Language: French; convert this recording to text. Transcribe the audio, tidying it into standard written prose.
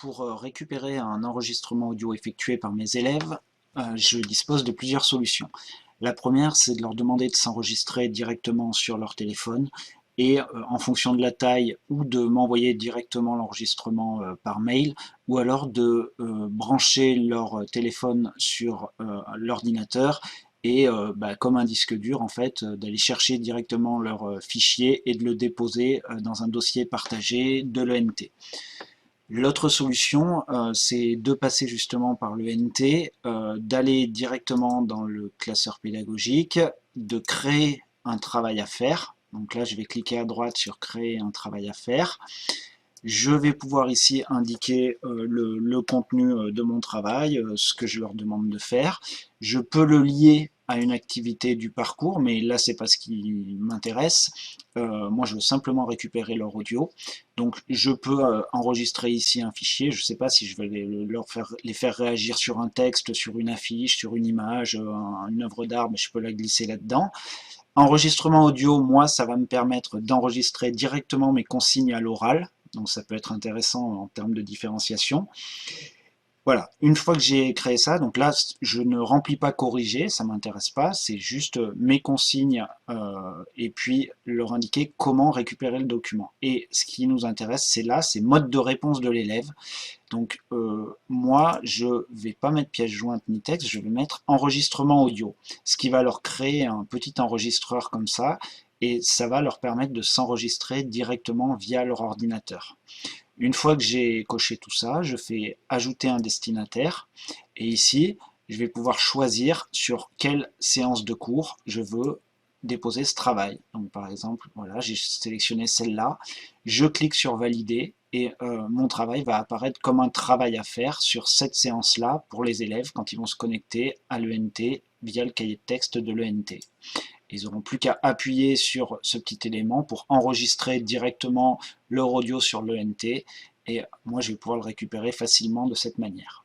Pour récupérer un enregistrement audio effectué par mes élèves, je dispose de plusieurs solutions. La première, c'est de leur demander de s'enregistrer directement sur leur téléphone et en fonction de la taille, ou de m'envoyer directement l'enregistrement par mail, ou alors de brancher leur téléphone sur l'ordinateur et comme un disque dur en fait, d'aller chercher directement leur fichier et de le déposer dans un dossier partagé de l'ENT. L'autre solution, c'est de passer justement par l'ENT, d'aller directement dans le classeur pédagogique, de créer un travail à faire. Donc là, je vais cliquer à droite sur créer un travail à faire. Je vais pouvoir ici indiquer le contenu de mon travail, ce que je leur demande de faire. Je peux le lier à une activité du parcours, mais là c'est pas ce qui m'intéresse. Moi je veux simplement récupérer leur audio. Donc je peux enregistrer ici un fichier. Je ne sais pas si je vais les faire réagir sur un texte, sur une affiche, sur une image, une œuvre d'art, mais je peux la glisser là-dedans. Enregistrement audio, moi, ça va me permettre d'enregistrer directement mes consignes à l'oral, donc ça peut être intéressant en termes de différenciation. Voilà, une fois que j'ai créé ça, donc là, je ne remplis pas corriger, ça ne m'intéresse pas, c'est juste mes consignes et puis leur indiquer comment récupérer le document. Et ce qui nous intéresse, c'est là, c'est mode de réponse de l'élève. Donc moi, je ne vais pas mettre pièce jointe ni texte, je vais mettre enregistrement audio, ce qui va leur créer un petit enregistreur comme ça, et ça va leur permettre de s'enregistrer directement via leur ordinateur. Une fois que j'ai coché tout ça, je fais ajouter un destinataire, et ici, je vais pouvoir choisir sur quelle séance de cours je veux déposer ce travail. Donc par exemple, voilà, j'ai sélectionné celle-là, je clique sur valider et mon travail va apparaître comme un travail à faire sur cette séance-là pour les élèves quand ils vont se connecter à l'ENT via le cahier de texte de l'ENT. Ils n'auront plus qu'à appuyer sur ce petit élément pour enregistrer directement leur audio sur l'ENT et moi je vais pouvoir le récupérer facilement de cette manière.